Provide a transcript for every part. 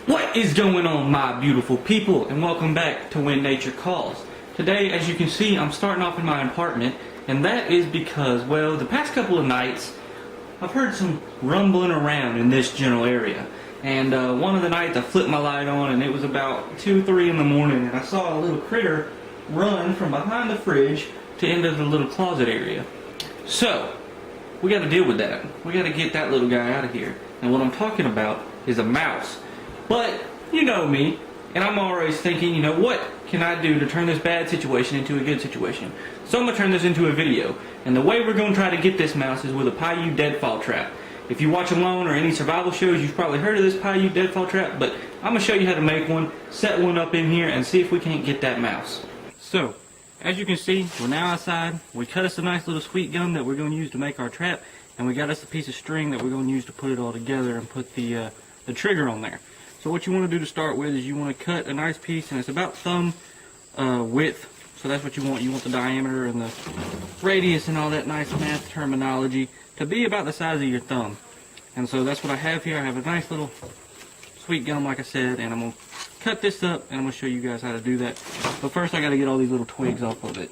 What is going on, my beautiful people, and welcome back to When Nature Calls. Today, as you can see, I'm starting off in my apartment, and that is because, well, the past couple of nights I've heard some rumbling around in this general area. And one of the nights I flipped my light on and it was about 2, 3 in the morning, and I saw a little critter run from behind the fridge to into the little closet area. So, we got to deal with that. We got to get that little guy out of here. And what I'm talking about is a mouse. But, you know me, and I'm always thinking, you know, what can I do to turn this bad situation into a good situation? So I'm going to turn this into a video. And the way we're going to try to get this mouse is with a Paiute deadfall trap. If you watch Alone or any survival shows, you've probably heard of this Paiute deadfall trap, but I'm going to show you how to make one, set one up in here, and see if we can't get that mouse. So, as you can see, we're now outside. We cut us a nice little sweet gum that we're going to use to make our trap, and we got us a piece of string that we're going to use to put it all together and put the trigger on there. So what you want to do to start with is you want to cut a nice piece, and it's about thumb width. So that's what you want. You want the diameter and the radius and all that nice math terminology to be about the size of your thumb. And so that's what I have here. I have a nice little sweet gum, like I said, and I'm going to cut this up, and I'm going to show you guys how to do that. But first I got to get all these little twigs off of it.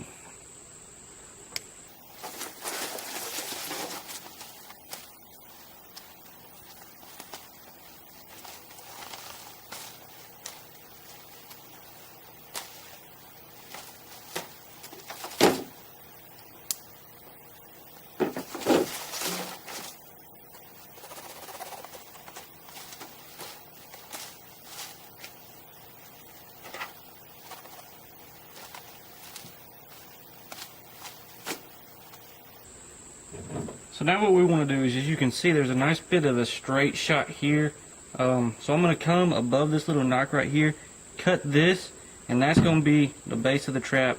So now what we want to do is, as you can see, there's a nice bit of a straight shot here. So I'm going to come above this little knock right here, cut this, and that's going to be the base of the trap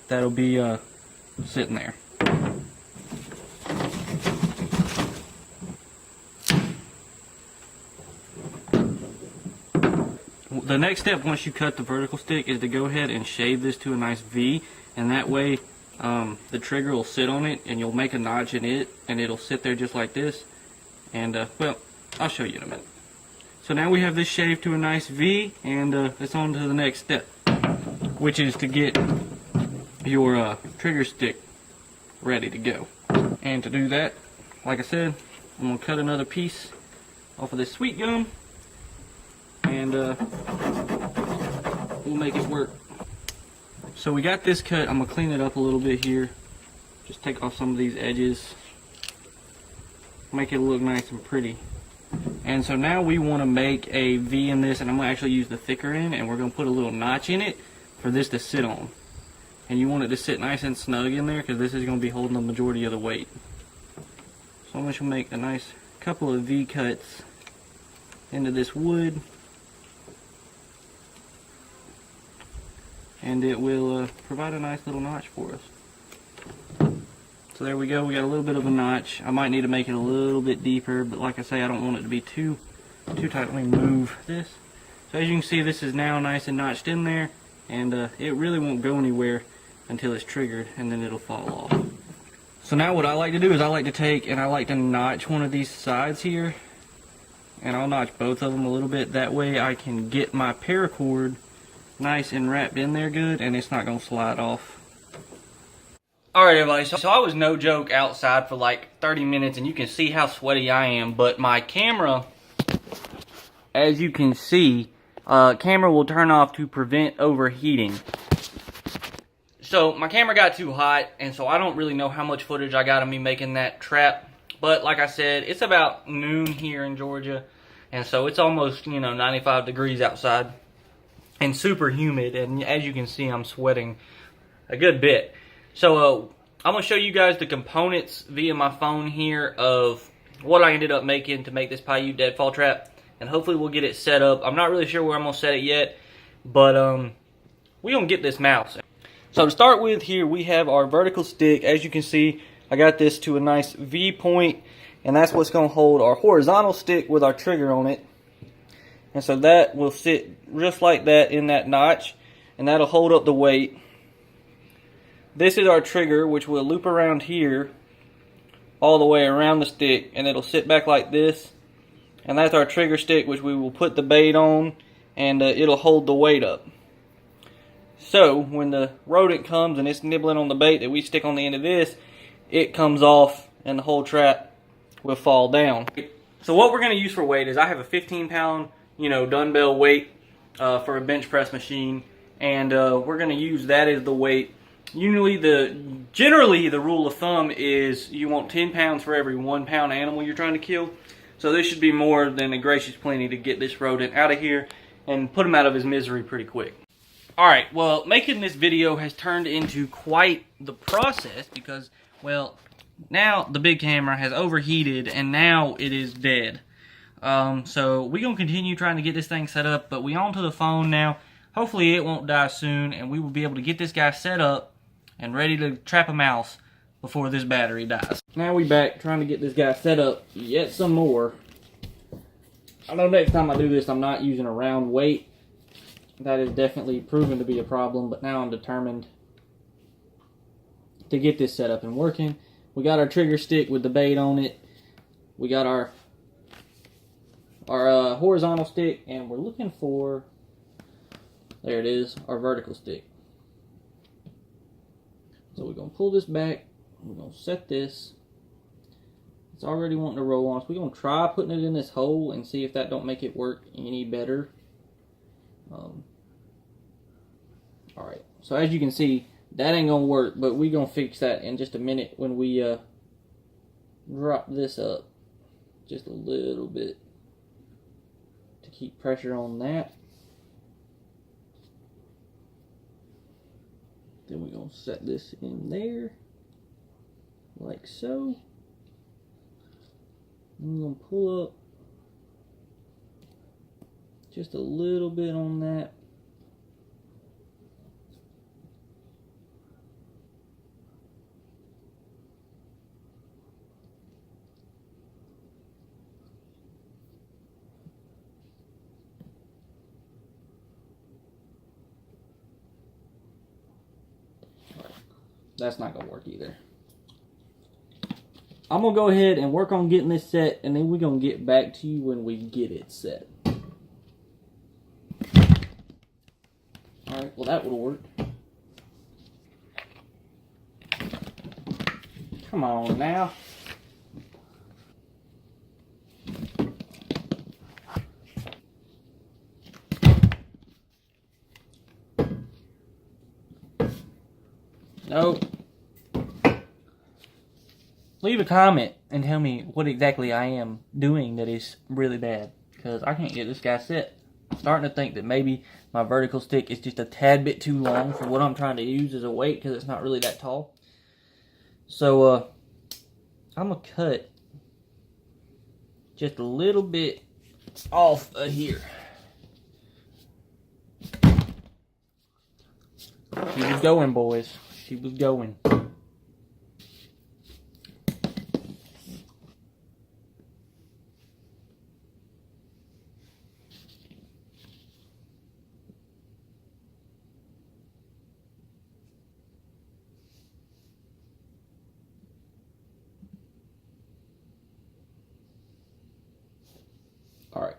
that'll be sitting there. The next step, once you cut the vertical stick, is to go ahead and shave this to a nice V, and that way the trigger will sit on it, and you'll make a notch in it, and it'll sit there just like this. And well, I'll show you in a minute. So now we have this shaved to a nice V, and it's on to the next step, which is to get your trigger stick ready to go. And to do that, like I said, I'm going to cut another piece off of this sweet gum, and we'll make it work. So we got this cut. I'm going to clean it up a little bit here. Just take off some of these edges. Make it look nice and pretty. And so now we want to make a V in this, and I'm going to actually use the thicker end, and we're going to put a little notch in it for this to sit on. And you want it to sit nice and snug in there, because this is going to be holding the majority of the weight. So I'm going to make a nice couple of V cuts into this wood. And it will provide a nice little notch for us. So there we go, we got a little bit of a notch. I might need to make it a little bit deeper, but like I say, I don't want it to be too tight. Let me move this. So as you can see, this is now nice and notched in there, and it really won't go anywhere until it's triggered, and then it'll fall off. So now what I like to do is I like to take and I like to notch one of these sides here, and I'll notch both of them a little bit. That way I can get my paracord nice and wrapped in there good, and it's not going to slide off. Alright everybody, so I was no joke outside for like 30 minutes, and you can see how sweaty I am, but my camera, as you can see, camera will turn off to prevent overheating. So my camera got too hot, and so I don't really know how much footage I got of me making that trap, but like I said, it's about noon here in Georgia, and so it's almost, you know, 95 degrees outside. And super humid, and as you can see, I'm sweating a good bit. So I'm going to show you guys the components via my phone here of what I ended up making to make this Paiute deadfall trap, and hopefully we'll get it set up. I'm not really sure where I'm going to set it yet, but we're going to get this mouse. So to start with, here we have our vertical stick. As you can see, I got this to a nice V point, and that's what's going to hold our horizontal stick with our trigger on it. And so that will sit just like that in that notch, and that'll hold up the weight. This is our trigger, which will loop around here all the way around the stick, and it'll sit back like this, And that's our trigger stick, which we will put the bait on, and it'll hold the weight up. So when the rodent comes and it's nibbling on the bait that we stick on the end of this, it comes off and the whole trap will fall down. So what we're going to use for weight is I have a 15-pound, dumbbell weight for a bench press machine, and we're going to use that as the weight. Generally, the rule of thumb is you want 10 pounds for every 1 pound animal you're trying to kill. So this should be more than a gracious plenty to get this rodent out of here and put him out of his misery pretty quick. Alright, well, making this video has turned into quite the process because, well, now the big camera has overheated and now it is dead. So we're going to continue trying to get this thing set up, but we onto the phone now. Hopefully it won't die soon and we will be able to get this guy set up and ready to trap a mouse before this battery dies. Now we back trying to get this guy set up yet some more. I know next time I do this I'm not using a round weight. That is definitely proven to be a problem, but now I'm determined to get this set up and working. We got our trigger stick with the bait on it. We got our horizontal stick, and we're looking for, there it is, our vertical stick. So we're going to pull this back. We're going to set this. It's already wanting to roll on us. We're going to try putting it in this hole and see if that don't make it work any better. Alright, so as you can see, that ain't going to work, but we're going to fix that in just a minute when we drop this up just a little bit to keep pressure on that. Then we're going to set this in there, like so. I'm going to pull up just a little bit on that. That's not going to work either. I'm going to go ahead and work on getting this set, and then we're going to get back to you when we get it set. Alright, well that would work. Come on now. Nope. Leave a comment and tell me what exactly I am doing that is really bad, because I can't get this guy set. I'm starting to think that maybe my vertical stick is just a tad bit too long for what I'm trying to use as a weight, because it's not really that tall. So I'm going to cut just a little bit off of here. She was going, boys. She was going. All right.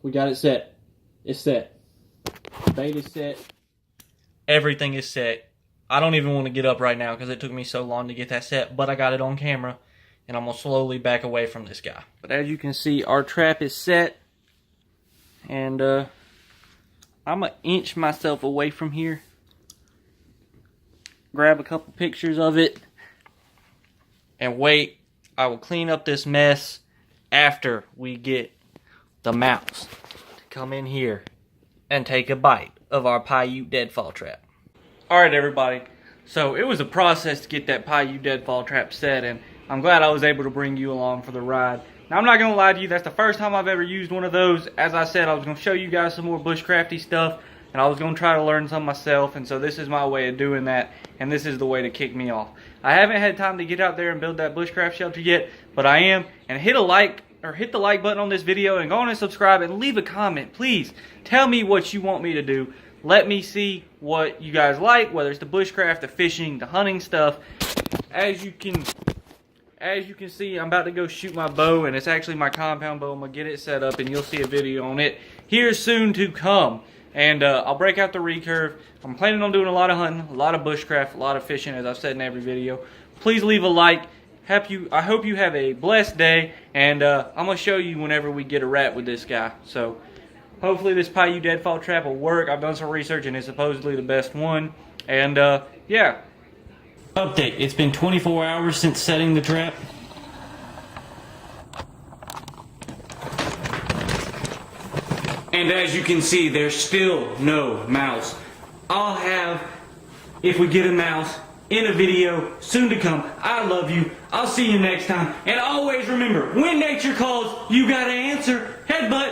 We got it set. It's set. Bait is set. Everything is set. I don't even want to get up right now because it took me so long to get that set, but I got it on camera, and I'm going to slowly back away from this guy. But as you can see, our trap is set, and I'm going to inch myself away from here, grab a couple pictures of it, and wait. I will clean up this mess after we get the mouse to come in here and take a bite of our Paiute deadfall trap. Alright everybody, so it was a process to get that Paiute deadfall trap set, and I'm glad I was able to bring you along for the ride. Now I'm not going to lie to you, that's the first time I've ever used one of those. As I said, I was going to show you guys some more bushcrafty stuff, and I was going to try to learn some myself, and so this is my way of doing that, and this is the way to kick me off. I haven't had time to get out there and build that bushcraft shelter yet, but I am, and hit the like button on this video, and go on and subscribe, and leave a comment. Please tell me what you want me to do. Let me see what you guys like, whether it's the bushcraft, the fishing, the hunting stuff. As you can see, I'm about to go shoot my bow, and it's actually my compound bow. I'm going to get it set up, and you'll see a video on it here soon to come. And I'll break out the recurve. I'm planning on doing a lot of hunting, a lot of bushcraft, a lot of fishing, as I've said in every video. Please leave a like. I hope you have a blessed day, and I'm going to show you whenever we get a rat with this guy. So hopefully this Paiute deadfall trap will work. I've done some research, and it's supposedly the best one. And yeah. Update. It's been 24 hours since setting the trap. And as you can see, there's still no mouse. I'll have, if we get a mouse, in a video soon to come. I love you. I'll see you next time. And always remember, when nature calls, you gotta answer. Headbutt.